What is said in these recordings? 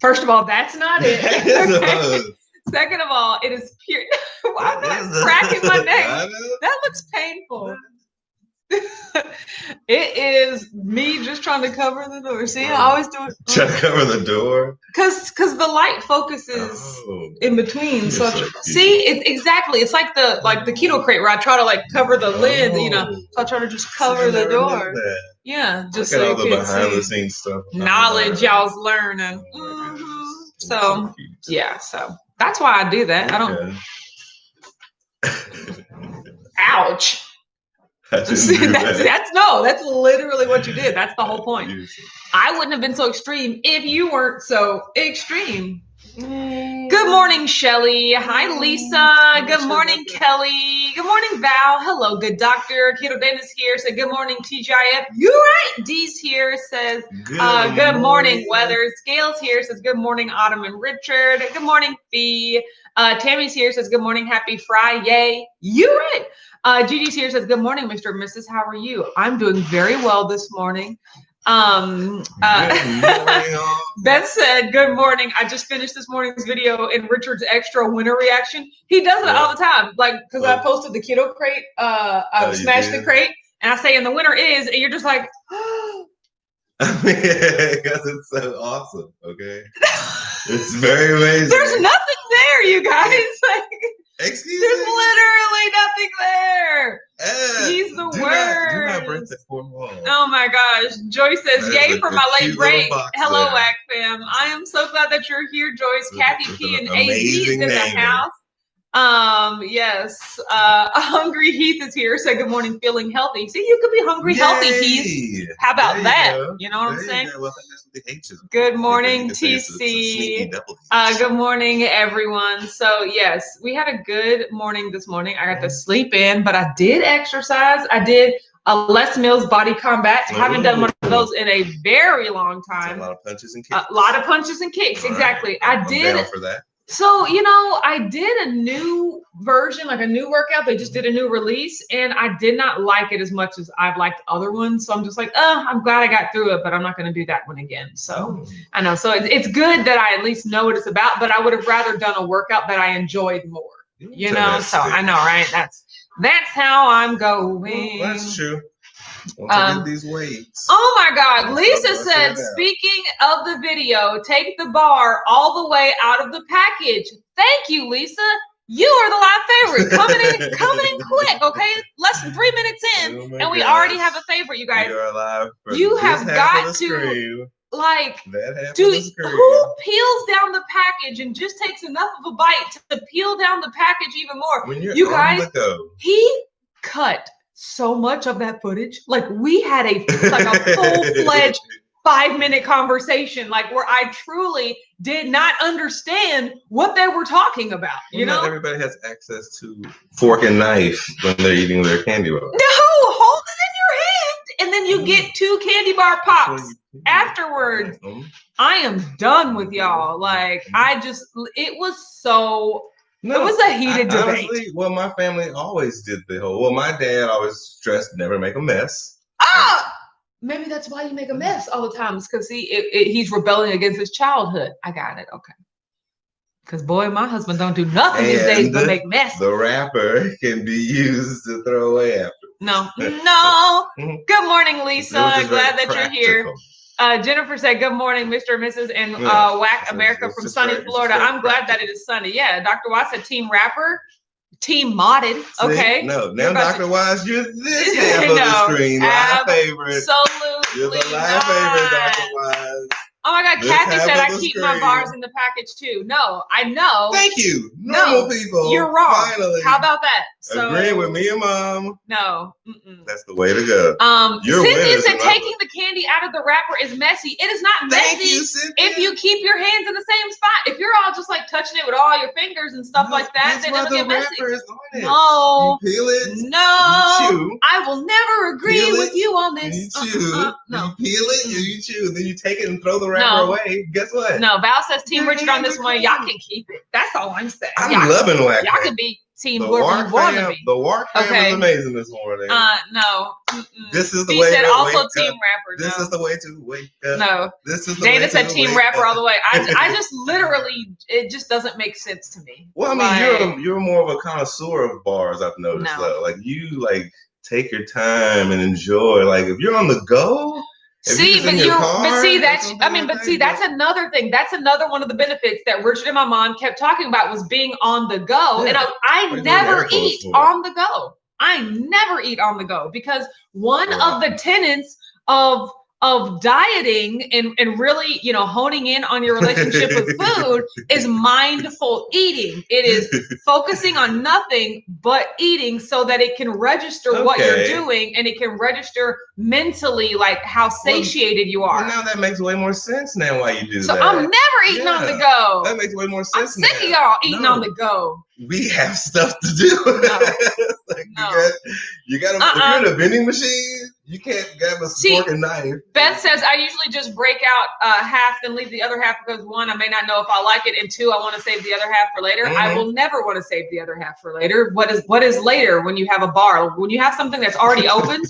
First of all, that's not it. Okay. Second of all, it is pure. I'm not cracking my neck. That looks painful. It is me just trying to cover the door. See, I always do it. Trying to cover the door? Because the light focuses in between. So see, exactly. It's like the keto crate where I try to like cover the lid, you know. So I try to just cover the door. Yeah, just so all the behind the scenes stuff. Knowledge y'all's learning. So yeah, so that's why I do that. I don't. Ouch. See, that's literally what you did. That's the whole point. I wouldn't have been so extreme if you weren't so extreme. Good morning, Shelly. Hi, Lisa. Good morning, Kelly. Good morning, Val. Hello, good doctor. Keto Dana's here. Said good morning, TGIF. You're right. Dee's here. Says good morning, Weather. Scales here. Says good morning, Autumn and Richard. Good morning, Fee. Tammy's here. Says good morning. Happy Fri-YAY. You're right. Gigi's here. Says good morning, Mr. and Mrs. How are you? I'm doing very well this morning. Beth said, good morning. I just finished this morning's video in Richard's extra winner reaction. He does it all the time. Like, because I posted the keto crate, I smashed the crate, and I say, and the winner is, and you're just like, because it's so awesome. Okay. It's very amazing. There's nothing there, you guys. Like, excuse me? There's literally nothing there. He's the worst. Do not break the fourth wall. Oh my gosh. Joyce says, yay for my late break. Hello, WAC fam. I am so glad that you're here, Joyce. Kathy P and AZ is in the house. Yes. Hungry Heath is here. Say good morning, feeling healthy. See, you could be hungry, healthy, Heath. How about that? You know what I'm saying? Well, that's what the H is. Good morning, TC. Good morning, everyone. So yes, we had a good morning this morning. I got to sleep in, but I did exercise. I did a Les Mills body combat. I haven't done one of those in a very long time. A lot of punches and kicks. A lot of punches and kicks. Exactly. I did. Down for that. So, you know, I did a new version, like a new workout. They just did a new release, and I did not like it as much as I've liked other ones. So I'm just like, I'm glad I got through it, but I'm not going to do that one again. So I know. So it's good that I at least know what it's about, but I would have rather done a workout that I enjoyed more, you know? So I know, right? That's how I'm going. Well, that's true. Don't forget these weights. Oh my God. Lisa said, speaking of the video, take the bar all the way out of the package. Thank you, Lisa. You are the live favorite. Coming in quick, okay? Less than 3 minutes in, and we already have a favorite, you guys. You're alive. You have got to, like, dude, who peels down the package and just takes enough of a bite to peel down the package even more? When you're you guys, on the go. He cut so much of that footage. Like, we had a full-fledged 5-minute conversation, like, where I truly did not understand what they were talking about. You know, not everybody has access to fork and knife when they're eating their candy bar. No, hold it in your hand, and then you get 2 candy bar pops afterwards. I am done with y'all. Like, it was so. No, it was a heated debate. Honestly, well, my family always did the whole. Well, my dad always stressed never make a mess. Maybe that's why you make a mess all the time. It's because he's rebelling against his childhood. I got it. Okay. Because boy, my husband don't do nothing these days but make mess. The wrapper can be used to throw away after. No. Good morning, Lisa. I'm glad that you're here. Jennifer said, good morning, Mr. and Mrs. and WAC America from sunny Florida. I'm glad that it is sunny. Yeah, Dr. Watts said team rapper, team modded. Okay. No, now Dr. Watts, you're this half of the screen. Live favorite. Absolutely. You're the live favorite, Dr. Watts. Oh my God, Kathy said I keep my bars in the package too. No, I know. Thank you. Normal people. You're wrong. Finally. How about that? So, agreeing with me and Mom. No. That's the way to go. Cynthia said taking the candy out of the wrapper is messy. It is not messy. Thank you, Cynthia. If you keep your hands in the same spot. If you're all just like touching it with all your fingers and stuff like that, then it'll get messy. No. You peel it. No. You chew. I will never agree with you on this. You chew. No. You peel it. You chew. Then you take it and throw the wrapper away. Guess what? No. Val says Team Richard on this one. Y'all can keep it. That's all I'm saying. I'm loving WAC. Y'all can be team whoever you want to be. The Wark fam is amazing this morning. No. This is the way to also wake team up. rapper. This is the way to wake up. No. This is the Dana way said to team wake rapper up. all the way. I just literally, it just doesn't make sense to me. Well, I mean, you're more of a connoisseur of bars, I've noticed. No. Though. Like you take your time and enjoy. Like if you're on the go. That's another thing. That's another one of the benefits that Richard and my mom kept talking about was being on the go. Yeah. And I never eat on the go. I never eat on the go because one of the tenets of dieting and really, honing in on your relationship with food is mindful eating. It is focusing on nothing but eating so that it can register what you're doing and it can register mentally like how satiated you are. Well, now that makes way more sense now why you do that. So I'm never eating on the go. That makes way more sense. I'm sick of y'all eating on the go. We have stuff to do. No. You got if you're in a vending machine, you can't grab a fork and knife. Beth says, I usually just break out half and leave the other half because one, I may not know if I like it, and two, I want to save the other half for later. Mm-hmm. I will never want to save the other half for later. What is later when you have a bar? When you have something that's already open,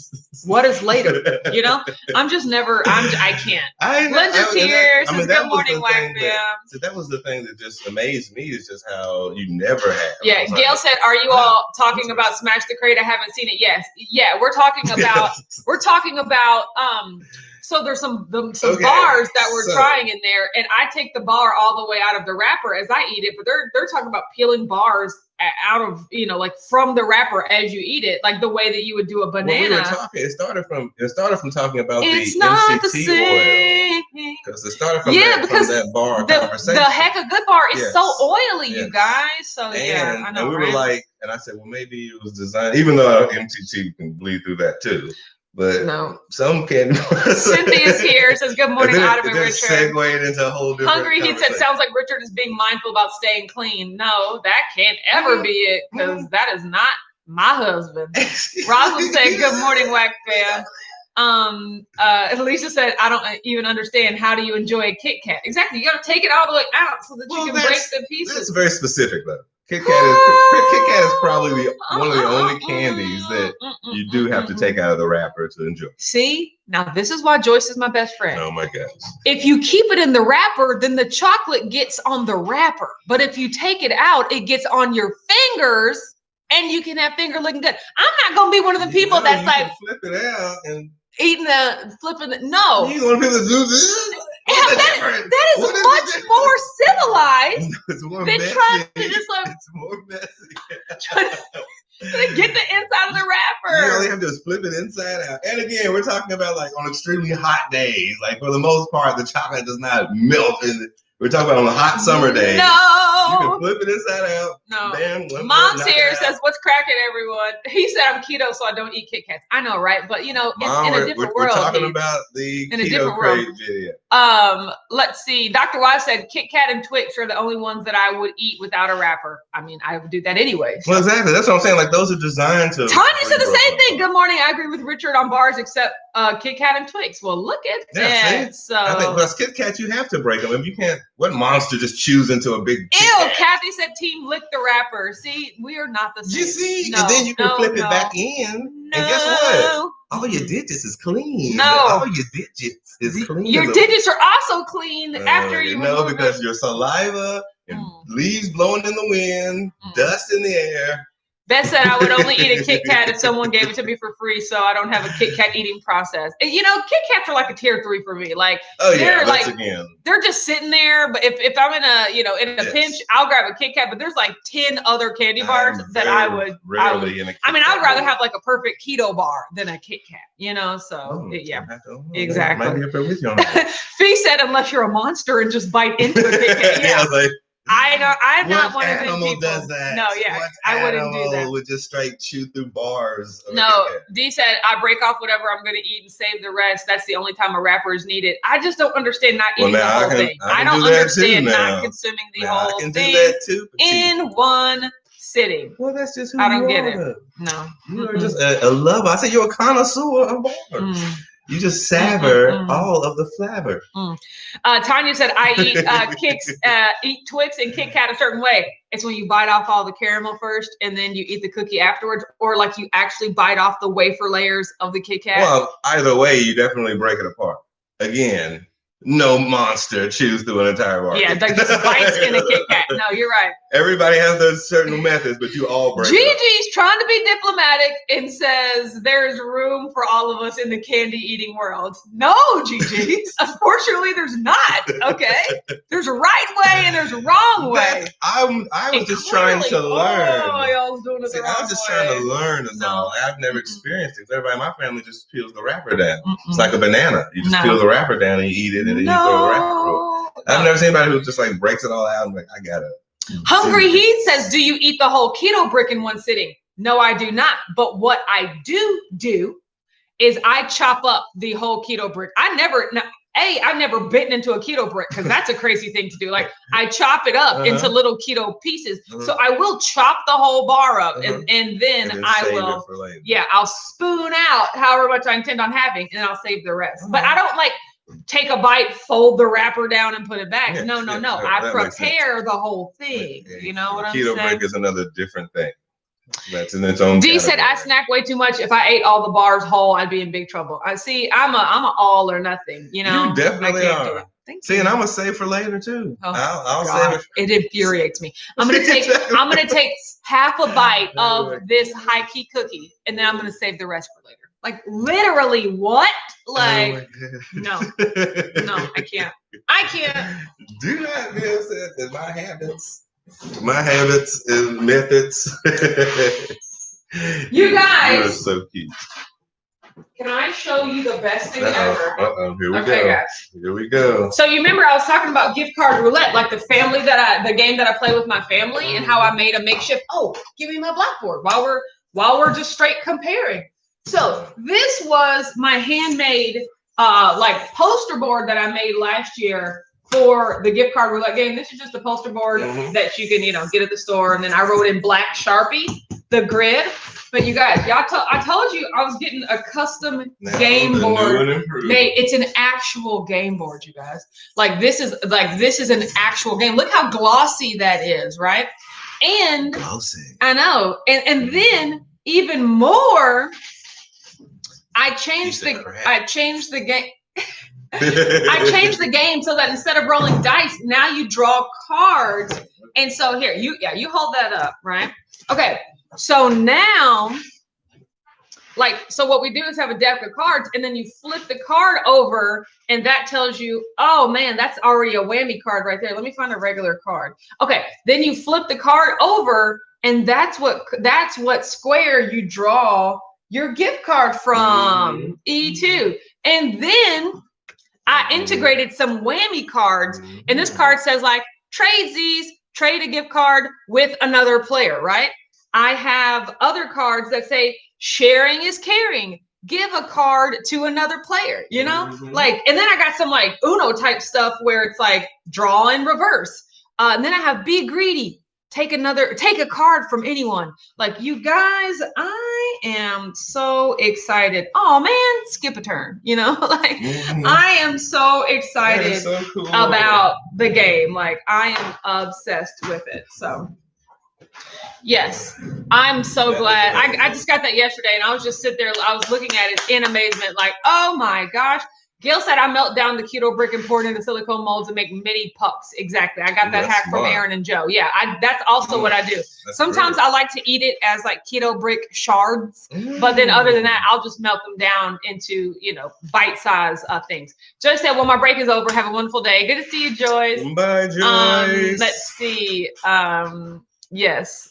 what is later? I can't. Linda's here. Says, good morning, White Fam. So that was the thing that just amazed me is just how you never have. Yeah, Gail said, are you all talking about Smash the Crate? I haven't seen it. Yes. Yeah, we're talking about so there's some bars that we're trying in there, and I take the bar all the way out of the wrapper as I eat it, but they're talking about peeling bars out of, like from the wrapper as you eat it, like the way that you would do a banana. Well, we were talking, it started from talking about it's the not MCT the same. Because it started from that bar conversation. The Heck of Good bar is so oily, you guys. So I know. And we were like, and I said, well, maybe it was designed, even though MCT can bleed through that too. But some candy bars. Cynthia's here, says good morning, Adam and Richard. Segued into a whole different Hungry, he said, sounds like Richard is being mindful about staying clean. No, that can't ever be it, because that is not my husband. Rosalind said, good morning, Whack Fam. Alicia said, I don't even understand. How do you enjoy a Kit Kat? Exactly. You got to take it all the way out so that you can break the pieces. That's very specific, though. Kit Kat is probably one of the only candies that you do have to take out of the wrapper to enjoy. See, now this is why Joyce is my best friend. Oh my gosh. If you keep it in the wrapper, then the chocolate gets on the wrapper. But if you take it out, it gets on your fingers and you can have finger looking good. I'm not going to be one of the people that's like flip it out and flipping it. No. You want people to do this? That is much more civilized than trying to just like. It's more messy. trying to get the inside of the wrapper. All you have to do is flip it inside out. And again, we're talking about like on extremely hot days. Like for the most part, the chocolate does not melt in it. We're talking about on a hot summer day. No. You can flip it inside out. No. Bam, Mom's here says, what's cracking, everyone? He said, I'm keto, so I don't eat Kit Kats. I know, right? But, Mom, in a different world. We're talking about the keto crate video. Let's see. Dr. Wise said, Kit Kat and Twix are the only ones that I would eat without a wrapper. I mean, I would do that anyway. So. Well, exactly. That's what I'm saying. Like, those are designed to. Tanya said the same thing. Good morning. I agree with Richard on bars, except Kit Kat and Twix. Well, look at that. So I think with Kit Kat, you have to break them. If you can't, what monster just chews into a big Kit Kat? Kat? Kathy said, team lick the wrapper. See, we are not the same. You see? And then you can flip it back in. And guess what? All your digits is clean. No. All your digits is clean. Your digits are also clean after you remove because your saliva and leaves blowing in the wind, dust in the air. Beth said I would only eat a Kit Kat if someone gave it to me for free, so I don't have a Kit Kat eating process. And, Kit Kats are like a tier 3 for me. Like, they're just sitting there. But if I'm in a pinch, I'll grab a Kit Kat. But there's like 10 other candy bars that I would. I would rather have like a perfect keto bar than a Kit Kat. So exactly. Fee said unless you're a monster and just bite into a Kit Kat. Yeah. I know. I'm not one of those people. Does that? No, I wouldn't do that. Would just straight chew through bars. No, Dee said I break off whatever I'm going to eat and save the rest. That's the only time a wrapper is needed. I just don't understand not eating the whole thing. I don't understand not consuming the whole thing in one sitting. Well, that's just who I don't get it. No, you are just a lover. I said you're a connoisseur of bars. You just savor all of the flavor. Tanya said, I eat Twix and Kit Kat a certain way. It's when you bite off all the caramel first and then you eat the cookie afterwards, or like you actually bite off the wafer layers of the Kit Kat. Well, either way, you definitely break it apart. Again, no monster chews through an entire bar. Yeah, like just bites in a Kit Kat. No, you're right. Everybody has those certain methods, but you all break it up. Gigi's trying to be diplomatic and says there's room for all of us in the candy eating world. No, Gigi. Unfortunately, there's not. Okay, there's a right way and there's a wrong way. I was just trying to learn. Oh, y'all was doing it the wrong way. I was just trying to learn. That's all. I've never experienced it. Everybody in my family just peels the wrapper down. It's like a banana. You just peel the wrapper down and you eat it, and then you throw the wrapper through it. I've never seen anybody who just like breaks it all out and like, I gotta. Hungry Heat says, do you eat the whole keto brick in one sitting? No, I do not. But what I do is I chop up the whole keto brick. I've never bitten into a keto brick because that's a crazy thing to do. Like I chop it up into little keto pieces. So I will chop the whole bar up and then I will, I'll spoon out however much I intend on having and I'll save the rest. But I don't like take a bite, fold the wrapper down and put it back. No. I prepare the whole thing. You know what I'm saying? Keto brick is another different thing. That's in its own D said, I snack way too much. If I ate all the bars whole, I'd be in big trouble. I see. I'm a all or nothing. You know, you definitely are. See, and I'm gonna save for later too. I'll save it. It infuriates me. I'm gonna take half a bite of this high key cookie, and then I'm gonna save the rest for later. Like literally, what? Like, no, I can't. Do not be upset that my habits and methods. You guys, you are so cute. Can I show you the best thing ever? Here we go. Guys. Here we go. So you remember I was talking about gift card roulette, like the game that I play with my family, and how I made a makeshift. Oh, give me my blackboard while we're just straight comparing. So this was my handmade like poster board that I made last year for the gift card roulette game. This is just a poster board that you can, get at the store. And then I wrote in black Sharpie the grid. But you guys, I told you I was getting a custom game board made. It's an actual game board, you guys. This is an actual game. Look how glossy that is, right? And glossy. I know. And then even more, I changed the game. I changed the game so that instead of rolling dice, now you draw cards. And so here, you hold that up, right? Okay. So now, so what we do is have a deck of cards, and then you flip the card over, and that tells you, oh man, that's already a whammy card right there. Let me find a regular card. Okay. Then you flip the card over, and that's what square you draw your gift card from. E2. And then I integrated some whammy cards, and this card says trade a gift card with another player, right? I have other cards that say sharing is caring. Give a card to another player, and then I got some Uno type stuff where it's like draw in reverse. And then I have be greedy. Take a card from anyone. You guys, I am so excited. Oh man, skip a turn. I am so excited about the game. I am obsessed with it. So yes, I'm so glad. I just got that yesterday, and I was just sitting there. I was looking at it in amazement. Oh my gosh. Gail said I melt down the keto brick and pour it into silicone molds and make mini pucks. Exactly. I got that hack from Aaron and Joe. Yeah, that's also what I do. Sometimes I like to eat it as keto brick shards, but then other than that, I'll just melt them down into, bite-size things. Joyce said, well, my break is over. Have a wonderful day. Good to see you, Joyce. Bye, Joyce. Let's see. Yes.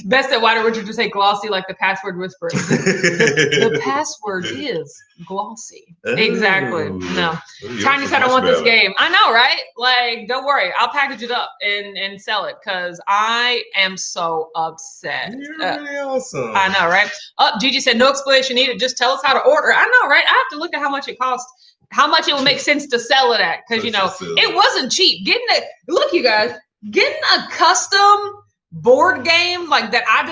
Best at why did Richard just say glossy like the password whisperer? The password is glossy. Exactly. No. Tiny said I want this game. I know, right? Don't worry. I'll package it up and sell it because I am so upset. You're really awesome. I know, right? Gigi said no explanation needed. Just tell us how to order. I know, right? I have to look at how much it costs. How much it will make sense to sell it at. Because, it wasn't cheap. Look, you guys. Getting a custom board game like that I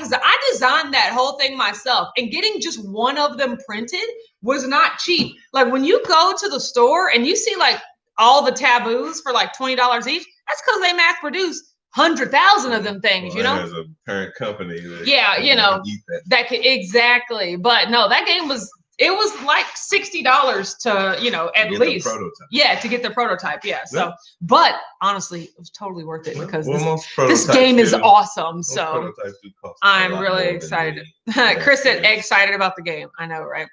designed that whole thing myself, and getting just one of them printed was not cheap. Like when you go to the store and you see like all the taboos for like $20 each, that's because they mass produce 100,000 of them things, you know. There's a parent company that that could exactly. But no, that game was like $60 to at least to get the prototype. So but honestly it was totally worth it because this game is awesome. So I'm really excited. Chris said excited about the game. I know, right?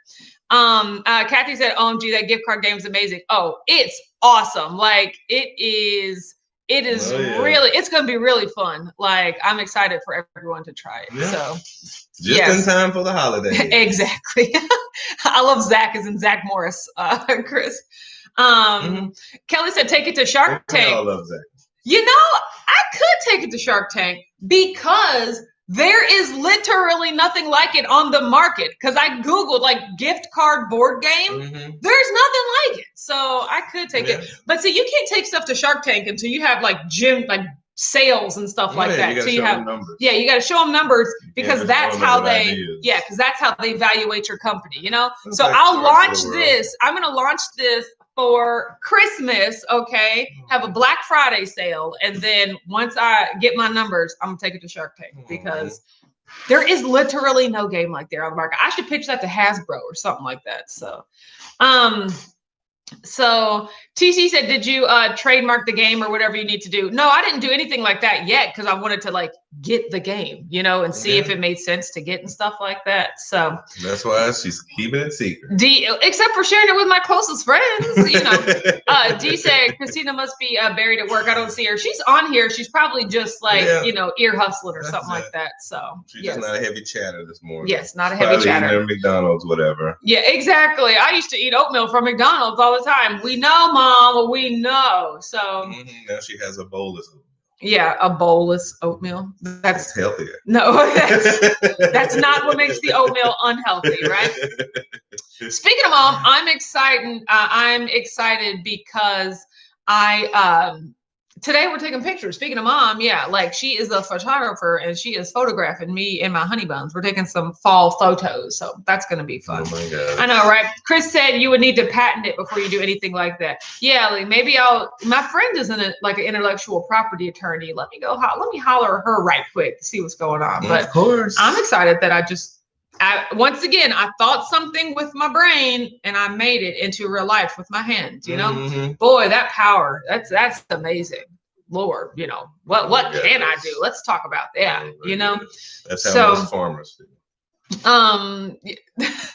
Kathy said OMG, that gift card game is amazing. Oh, it's awesome. Like it is really, it's going to be really fun. Like I'm excited for everyone to try it. So in time for the holidays. Exactly. I love Zach as in Zach Morris, Chris. Kelly said take it to Shark Tank. I love Zach. I could take it to Shark Tank because there is literally nothing like it on the market. Because I Googled like gift card board game. There's nothing like it. So I could take it. But see, you can't take stuff to Shark Tank until you have like sales and stuff like that. So you have numbers. You got to show them numbers because that's how they evaluate your company, So I'll launch this. I'm going to launch this for Christmas, okay? Have a Black Friday sale, and then once I get my numbers, I'm gonna take it to Shark Tank because there is literally no game like there on the market. I should pitch that to Hasbro or something like that. So TC said, did you trademark the game or whatever you need to do? No, I didn't do anything like that yet because I wanted to like get the game, and see if it made sense to get and stuff like that. So that's why she's keeping it secret. Except for sharing it with my closest friends. D said Christina must be buried at work. I don't see her. She's on here. She's probably just like ear hustling or something like that. So she's just not a heavy chatter this morning. Yes, not a heavy chatter. McDonald's, whatever. Yeah, exactly. I used to eat oatmeal from McDonald's all the time. We know, Mom. We know. So now she has a bolus. Yeah, a bolus oatmeal. That's healthier. No, that's not what makes the oatmeal unhealthy, right? Speaking of Mom, I'm excited. I'm excited because today we're taking pictures. Speaking of Mom, like she is a photographer and she is photographing me in my honey buns. We're taking some fall photos, so that's going to be fun. Oh my God. I know, right? Chris said you would need to patent it before you do anything like that. Yeah, like maybe my friend is an intellectual property attorney. Let me holler at her right quick to see what's going on. But of course, I'm excited that once again, I thought something with my brain and I made it into real life with my hands, Boy, that power, that's amazing. Lord, what can I do? Let's talk about that, That's how most farmers do.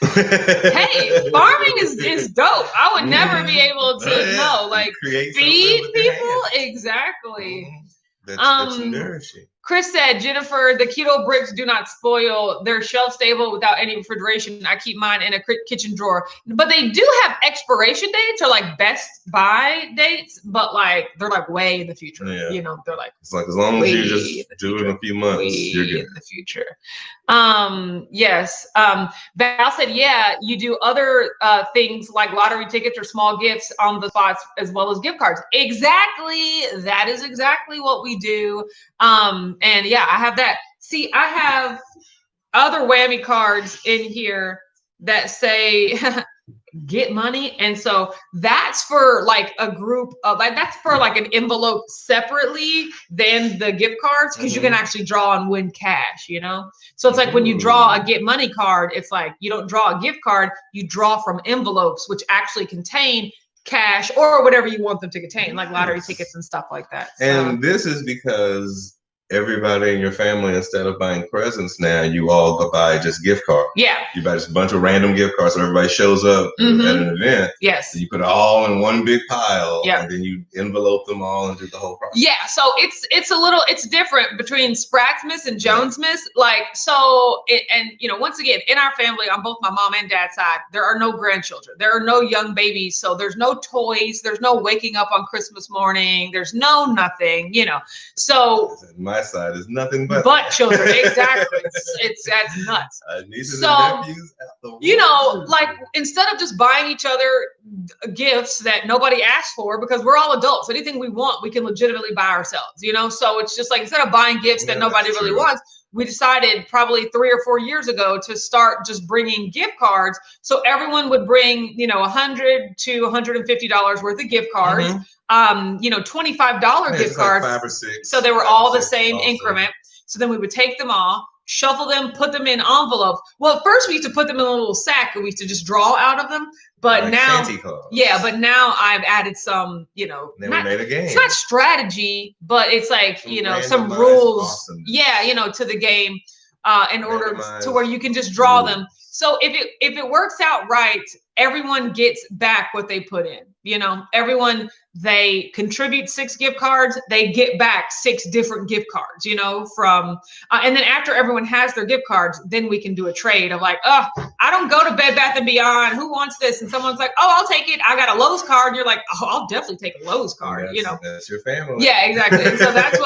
Hey, farming is dope. I would never be able to feed people. Exactly. That's nourishing. Chris said, Jennifer, the keto bricks do not spoil. They're shelf stable without any refrigeration. I keep mine in a kitchen drawer. But they do have expiration dates or like best buy dates, but like they're like way in the future. Yeah. They're like it's like as long as you just do it in a few months, you're good. In the future. Yes. Val said, you do other things like lottery tickets or small gifts on the spots as well as gift cards. Exactly. That is exactly what we do. And I have that. See, I have other whammy cards in here that say get money. And so that's for like a group of that's for like an envelope separately than the gift cards because you can actually draw and win cash, So it's like when you draw a get money card, it's like you don't draw a gift card, you draw from envelopes which actually contain cash or whatever you want them to contain, like lottery tickets and stuff like that. So. And this is because everybody in your family, instead of buying presents now, you all go buy just gift cards. Yeah. You buy just a bunch of random gift cards so everybody shows up at an event. Yes. So you put it all in one big pile and then you envelope them all and do the whole process. Yeah. So it's different between Spraxmas and Jonesmas. Once again, in our family, on both my mom and dad's side, there are no grandchildren. There are no young babies. So there's no toys. There's no waking up on Christmas morning. There's no nothing, So my my side is nothing but children. Exactly. That's nuts. Nieces and nephews. You know, like instead of just buying each other gifts that nobody asked for, because we're all adults, anything we want, we can legitimately buy ourselves, you know? So it's just like, instead of buying gifts that nobody really wants, we decided probably 3 or 4 years ago to start just bringing gift cards. So everyone would bring, you know, $100 to $150 worth of gift cards, you know, $25 gift cards. Like 5 or 6. So they were all the same increment. So then we would take them all, shuffle them, put them in envelopes. Well, at first we used to put them in a little sack and we used to just draw out of them. But like now, but now I've added some, you know, made a game. It's not strategy, but it's like, you know, some rules. Yeah, you know, to the game in order to where you can just draw them. So if it works out right, everyone gets back what they put in. You know, everyone, they contribute 6 gift cards, they get back 6 different gift cards, you know, from, and then after everyone has their gift cards, then we can do a trade of like, oh, I don't go to Bed Bath & Beyond. Who wants this? And someone's like, oh, I'll take it. I got a Lowe's card. You're like, oh, I'll definitely take a Lowe's card, you know. That's your family. Yeah, exactly. And so that's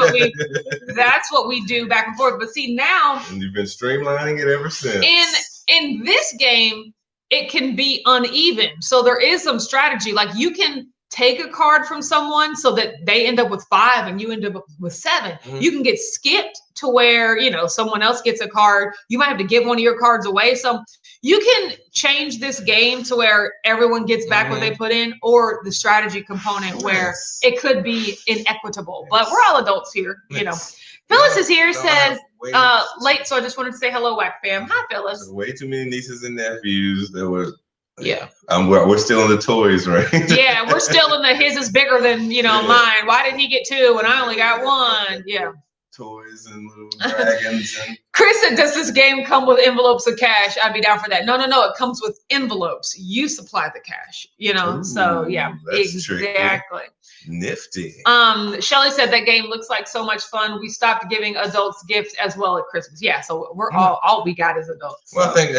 what we do back and forth. But see now. And you've been streamlining it ever since. In this game, it can be uneven. So there is some strategy. Like you can take a card from someone so that they end up with 5 and you end up with 7. You can get skipped to where, you know, someone else gets a card. You might have to give one of your cards away. So you can change this game to where everyone gets back what they put in, or the strategy component where it could be inequitable. But we're all adults here, you know. Phyllis is here, says, late, so I just wanted to say hello, Whack Fam. Hi, Phyllis. Way too many nieces and nephews that were. Yeah. We're still in the toys, right? Yeah, we're still in the his is bigger than, you know, mine. Why did he get 2 and I only got 1? Yeah. Toys and little dragons. And Chris said, does this game come with envelopes of cash? I'd be down for that. No. It comes with envelopes. You supply the cash, you know? Ooh, so yeah, exactly. Tricky. Nifty. Shelly said that game looks like so much fun. We stopped giving adults gifts as well at Christmas. Yeah, so we're all we got is adults. Well, so. I think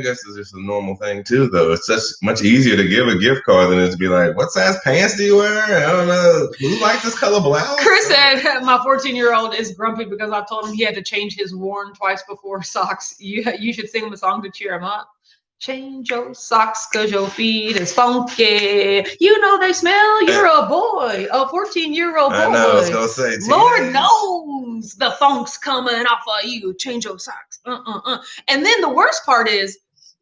that's just a normal thing too, though. It's just much easier to give a gift card than it to be like, what size pants do you wear? I don't know. Who likes this color blouse? Chris said my 14-year-old is grumpy because I told him he had to change his worn twice before socks. You should sing him a song to cheer him up. Change your socks cause your feet is funky. You know they smell. You're a boy, a 14-year-old boy. I know. I was gonna say. Lord knows the funk's coming off of you. Change your socks. And then the worst part is,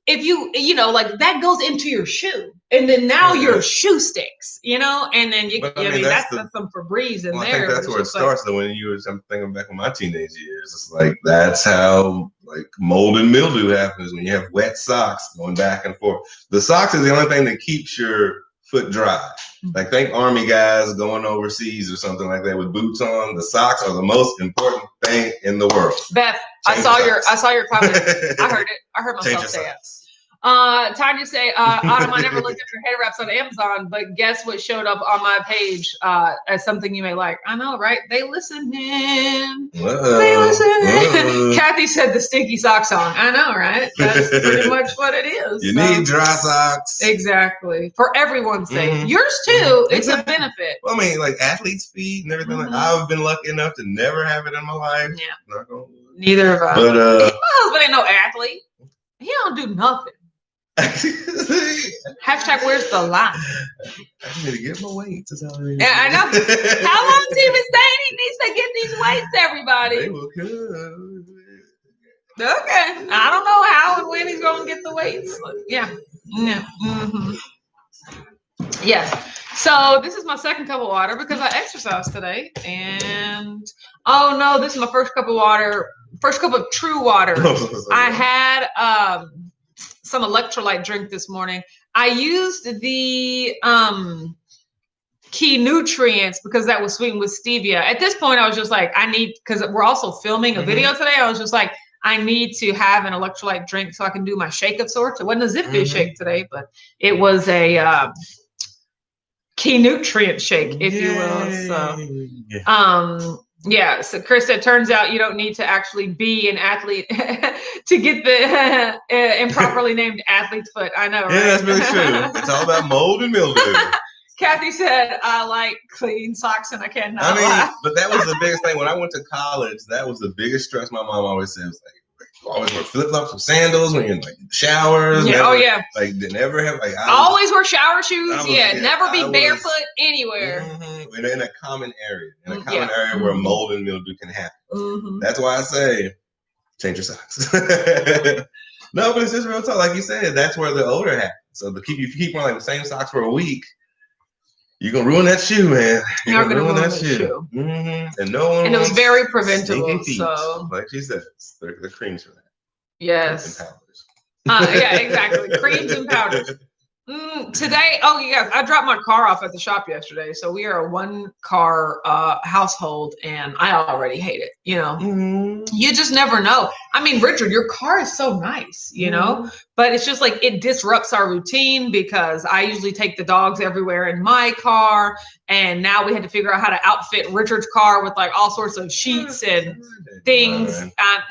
if you know, like that goes into your shoe, and then now your shoe sticks, you know, and then that's some Febreze in there. I think that's where it starts. Though, I'm thinking back on my teenage years, it's like that's how like mold and mildew happens when you have wet socks going back and forth. The socks is the only thing that keeps your foot dry. Like think army guys going overseas or something like that with boots on. The socks are the most important thing in the world. Beth, I saw your comment. I heard it. I heard myself say it. Tanya say, Autumn, I never looked at your head wraps on Amazon, but guess what showed up on my page as something you may like? I know, right? They listening. They listening. Kathy said the stinky sock song. I know, right? That's pretty much what it is. You need dry socks. Exactly. For everyone's sake. Yours too. It's a benefit. Well, I mean, like athlete's feet and everything. Like I've been lucky # to never have it in my life. Yeah. Neither have I. But my husband ain't no athlete. He don't do nothing. Hashtag where's the line? I need to get my weights. Yeah, I know. How long has he been saying he needs to get these weights, everybody? They will come. Okay. I don't know how and when he's going to get the weights. Yeah. Yeah. So this is my second cup of water because I exercised today. And oh no, this is my first cup of water. First cup of true water. I had some electrolyte drink this morning. I used the key nutrients because that was sweetened with stevia. At this point, I was just like, because we're also filming a video today. I was just like, I need to have an electrolyte drink so I can do my shake of sorts. It wasn't a Zip Fish shake today, but it was a key nutrient shake, if you will. So, yeah, so Chris said, turns out you don't need to actually be an athlete to get the improperly named athlete's foot. I know, right? Yeah, that's really true. It's all about mold and mildew. Kathy said, I like clean socks and I cannot laugh. But that was the biggest thing. When I went to college, that was the biggest stress my mom always said. Was like, you always wear flip-flops and sandals when you're in like the showers. Yeah. Never, Like, they never have like. Always wear shower shoes. Never be barefoot anywhere. Mm-hmm. In a common area. In a common area where mold and mildew can happen. Mm-hmm. That's why I say, change your socks. No, but it's just real talk. Like you said, that's where the odor happens. So if you keep wearing like the same socks for a week, you're gonna ruin that shoe, man. You're gonna ruin that shoe. Mm-hmm. And no one. And it was very preventable. So, like she said, the creams for that. Yes. And powders. Yeah, exactly. Creams and powders. Today, I dropped my car off at the shop yesterday. So we are a 1-car household, and I already hate it. You know, you just never know. I mean, Richard, your car is so nice, you know, but it's just like it disrupts our routine because I usually take the dogs everywhere in my car, and now we had to figure out how to outfit Richard's car with like all sorts of sheets and things. I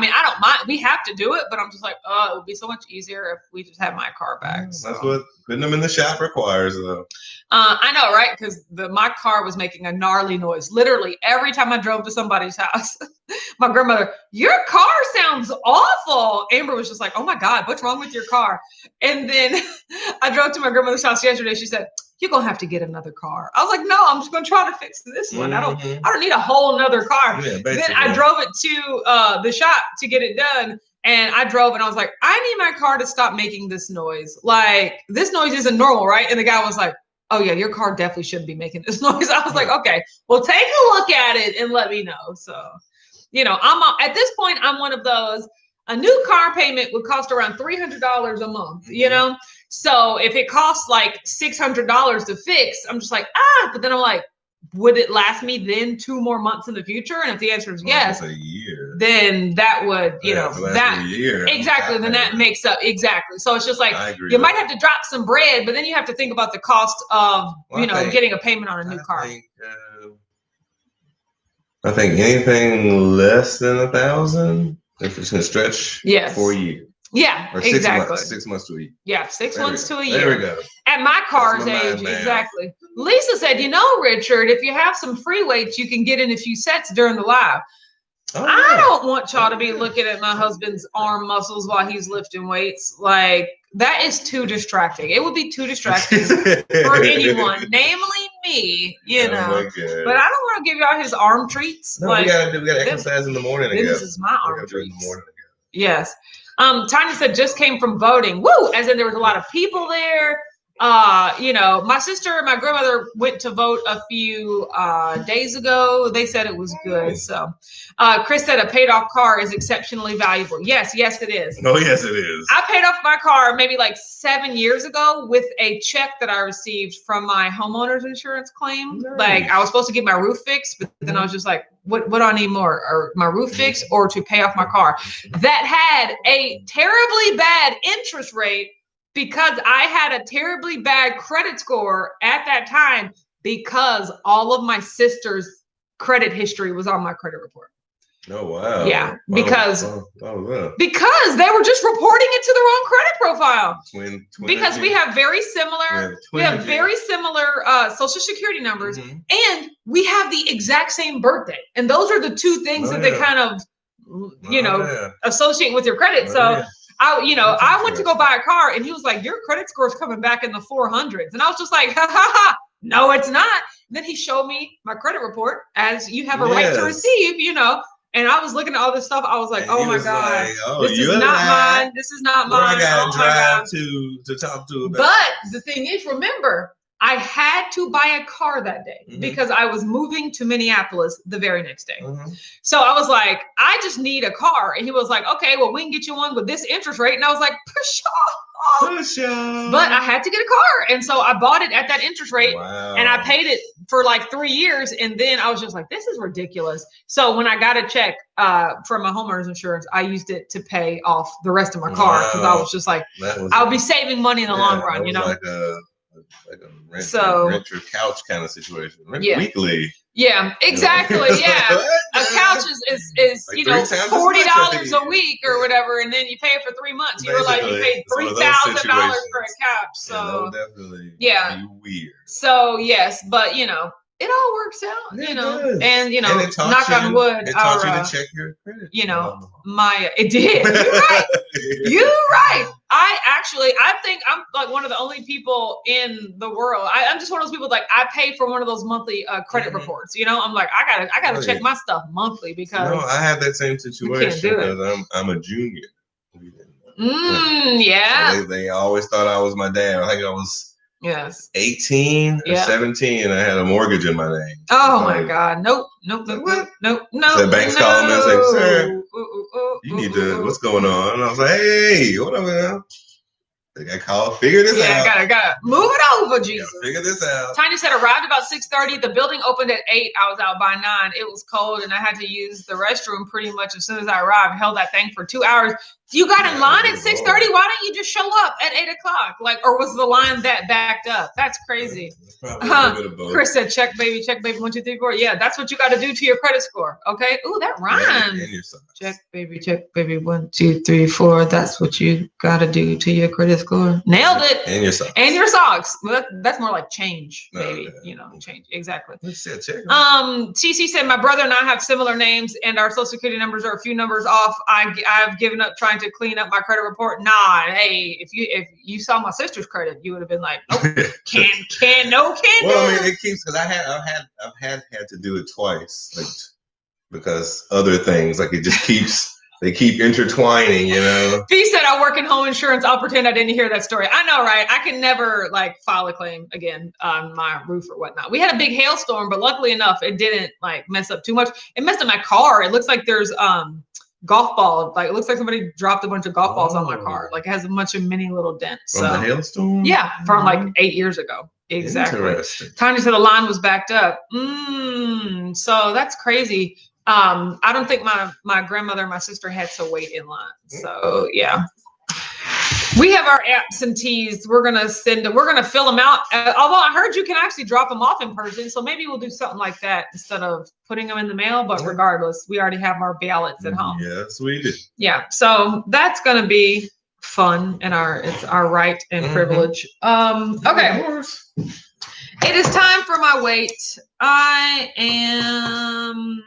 mean, I don't mind. We have to do it, but I'm just like, it would be so much easier if we just had my car back. So. That's what putting them in the shop requires, though. I know, right? Because my car was making a gnarly noise. Literally, every time I drove to somebody's house, my grandmother, your car sounds awful. Amber was just like, oh my God, what's wrong with your car? And then I drove to my grandmother's house yesterday. She said, you're going to have to get another car. I was like, no, I'm just going to try to fix this one. I don't need a whole nother car. Yeah, then I drove it to the shop to get it done. And I drove and I was like, I need my car to stop making this noise. Like, this noise isn't normal, right? And the guy was like, oh yeah, your car definitely shouldn't be making this noise. I was like, okay, well, take a look at it and let me know. So, you know, at this point, I'm one of those, a new car payment would cost around $300 a month, you know? So if it costs like $600 to fix, I'm just like, but then I'm like, would it last me then 2 more months in the future? And if the answer is yes, a year, then that would, you know, that a year. Exactly. Then that makes up exactly. So it's just like you might have to drop some bread, but then you have to think about the cost of, getting a payment on a new car. I think anything less than 1,000, if it's going to stretch for a year. Yeah, or exactly. 6 months to a year. Yeah, 6 months to a year. There we go. At my car's age, exactly. Lisa said, Richard, if you have some free weights, you can get in a few sets during the live. I don't want y'all to be looking at my husband's arm muscles while he's lifting weights. Like, that is too distracting. It would be too distracting for anyone, namely me, But I don't want to give y'all his arm treats. No, we got to exercise in the morning again. This is my arm treats. Yes. Tanya said just came from voting. Woo! As in there was a lot of people there. My sister and my grandmother went to vote a few days ago. They said it was good. So Chris said a paid off car is exceptionally valuable. Yes, it is. Oh, yes, it is. I paid off my car maybe like 7 years ago with a check that I received from my homeowner's insurance claim. Nice. Like I was supposed to get my roof fixed, but then I was just like, what do I need more? Or my roof fixed or to pay off my car? That had a terribly bad interest rate because I had a terribly bad credit score at that time because all of my sister's credit history was on my credit report. Oh, wow. Yeah, because wow. Because they were just reporting it to the wrong credit profile. Because we have very similar, social security numbers, and we have the exact same birthday. And those are the two things that they kind of, associate with your credit. I went to go buy a car and he was like, your credit score is coming back in the 400s. And I was just like, no, it's not. And then he showed me my credit report as you have a right to receive, And I was looking at all this stuff. I was like, oh my God, this is not mine. This is not mine. I got to drive to talk to about. But the thing is, remember, I had to buy a car that day because I was moving to Minneapolis the very next day. So I was like, I just need a car. And he was like, okay, well, we can get you one with this interest rate. And I was like, push off. But I had to get a car. And so I bought it at that interest rate and I paid it for like 3 years. And then I was just like, this is ridiculous. So when I got a check from my homeowner's insurance, I used it to pay off the rest of my car because I was just like, I'll be saving money in the long run, Like a rent your couch kind of situation. Rent weekly. Yeah, exactly. Yeah, a couch is like $40 a week or whatever, and then you pay it for 3 months. You realize you paid $3,000 for a couch. So definitely be weird. So yes, but it all works out, and knock on wood. It taught you to check your credit. It did. You're right. You're right. I think I'm like one of the only people in the world. I'm just one of those people, like, I pay for one of those monthly credit reports. I'm like, I gotta check my stuff monthly because I have that same situation because I'm a junior. Yeah. So they always thought I was my dad. I think I was 18 or 17, and I had a mortgage in my name. Oh my God! Nope. So the bank's calling me and saying, "Sir, you need to. What's going on?" And I was like, "Hey, what up, man? I got called. Figure this out. Gotta move it over, Jesus. Figure this out." Tiny said arrived about 6:30. The building opened at 8. I was out by 9. It was cold, and I had to use the restroom pretty much as soon as I arrived. Held that thing for 2 hours. You got in line at 6:30. Why don't you just show up at 8 o'clock? Like, or was the line that backed up? That's crazy. Chris said, check baby, 1, 2, 3, 4. Yeah, that's what you got to do to your credit score. Okay. Ooh, that rhymes. Check baby, 1, 2, 3, 4. That's what you got to do to your credit score. Nailed it. And your socks. And your socks. Well, that's more like change, baby. Change. Exactly. CC said, my brother and I have similar names, and our social security numbers are a few numbers off. I've given up trying to clean up my credit report. Nah, hey, if you saw my sister's credit, you would have been like, nope, can well, I mean, it keeps, because I've had to do it twice, like, because other things, like, it just keeps. They keep intertwining, Fee said, I work in home insurance. I'll pretend I didn't hear that story. I know, right? I can never file a claim again on my roof or whatnot. We had a big hailstorm, but luckily enough, it didn't mess up too much. It messed up my car. It looks like there's golf ball. Like, it looks like somebody dropped a bunch of golf balls on my car. Like, it has a bunch of mini little dents. From the hailstorm? Yeah, from like 8 years ago. Exactly. Interesting. Tanya said the line was backed up. So that's crazy. I don't think my grandmother and my sister had to wait in line. So yeah. We have our absentees. We're gonna fill them out. Although I heard you can actually drop them off in person, so maybe we'll do something like that instead of putting them in the mail. But regardless, we already have our ballots at home. Yes, we do. Yeah, so that's gonna be fun, and it's our right and privilege. Okay. It is time for my weight. I am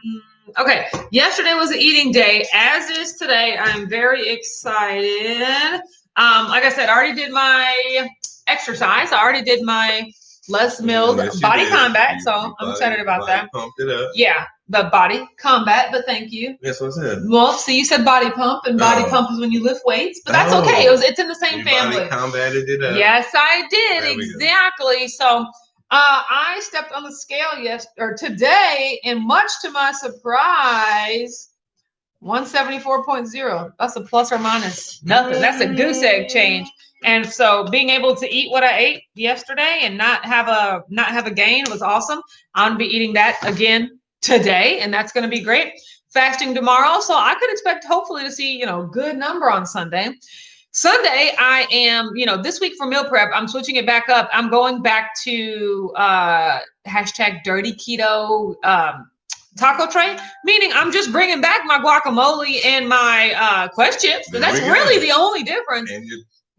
okay. Yesterday was an eating day, as is today. I'm very excited. Like I said, I already did my exercise. I already did my Les Mills body combat. So I'm excited about that. Pumped it up. Yeah, the body combat, but thank you. Yes, what's that? Well, so you said body pump, and body pump is when you lift weights, but that's okay. It's in the same family. Body combated it up. Yes, I did. Exactly. So I stepped on the scale today, and much to my surprise, 174.0. That's a plus or minus nothing. That's a goose egg change. And so being able to eat what I ate yesterday and not have a gain was awesome. I'm gonna be eating that again today, and that's gonna be great. Fasting tomorrow, so I could expect hopefully to see good number on Sunday. Sunday, I am, this week for meal prep, I'm switching it back up. I'm going back to #dirty keto taco tray, meaning I'm just bringing back my guacamole and my Quest chips. That's really the only difference.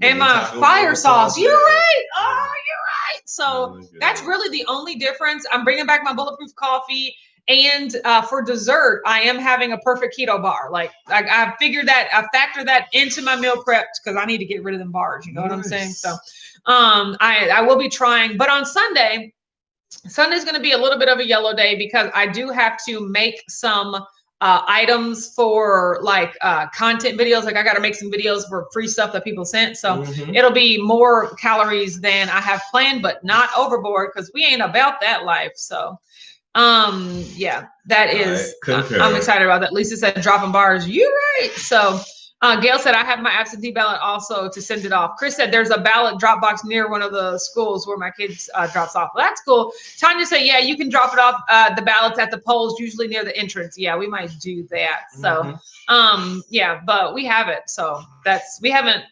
And my fire sauce. You're right. Oh, you're right. So that's really the only difference. I'm bringing back my bulletproof coffee. And for dessert, I am having a perfect keto bar. Like I figured that, I factor that into my meal prep because I need to get rid of them bars. You know what I'm saying? So I will be trying. But on Sunday's going to be a little bit of a yellow day because I do have to make some items for content videos. Like I got to make some videos for free stuff that people sent. So it'll be more calories than I have planned, but not overboard because we ain't about that life. So yeah, that is, I'm excited about that. Lisa said dropping bars. You're right. So Gail said, I have my absentee ballot also to send it off. Chris said, there's a ballot drop box near one of the schools where my kids drops off. Well, that's cool. Tanya said, yeah, you can drop it off the ballots at the polls, usually near the entrance. Yeah, we might do that. So, yeah, but we have it. So we haven't,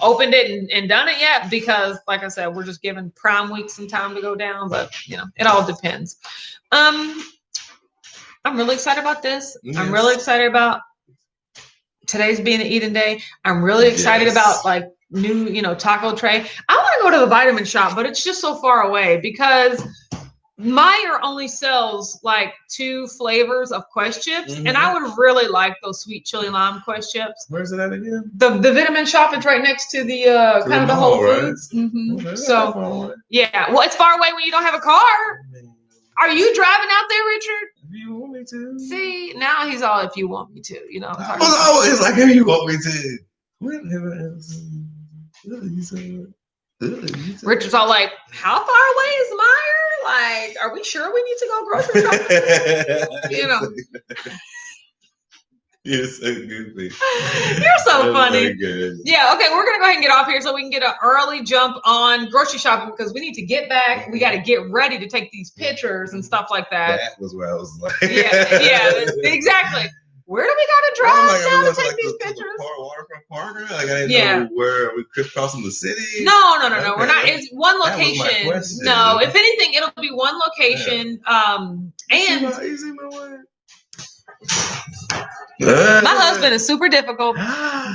opened it and done it yet because, like I said, we're just giving Prime Week some time to go down. But, it all depends. I'm really excited about this. Yes. I'm really excited about today's being an eating day. I'm really excited about like new, taco tray. I want to go to the vitamin shop, but it's just so far away because Meyer only sells like 2 flavors of Quest chips. And I would really like those sweet chili lime Quest chips. Where's it at again? The vitamin shop is right next to the kind of the Whole Foods. Right? Okay, so yeah, well, it's far away when you don't have a car. Are you driving out there, Richard? If you want me to. See, now he's all if you want me to, I was always like, if you want me to. Richard's all like, how far away is Meyer? Like, are we sure we need to go grocery shopping? You're so goofy. You're so funny. Yeah, okay, we're going to go ahead and get off here so we can get an early jump on grocery shopping because we need to get back. We got to get ready to take these pictures and stuff like that. That was where I was like. yeah, exactly. Where do we got to drive now to take these pictures? Waterfront Park? Like I didn't know where we crisscrossing the city. No. Okay. We're not. It's one location. No, if anything, it'll be one location. Easy my way. My husband is super difficult,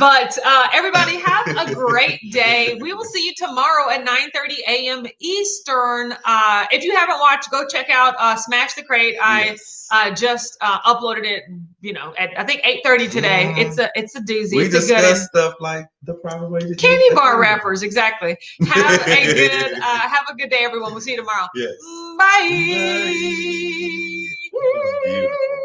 but everybody have a great day. We will see you tomorrow at 9:30 a.m. Eastern. If you haven't watched, go check out Smash the Crate. I just uploaded it, at I think 8:30 today. It's a doozy. We discuss stuff like the proper way to candy bar wrappers. Exactly. Have a good day, everyone. We'll see you tomorrow. Yes. Bye. Bye.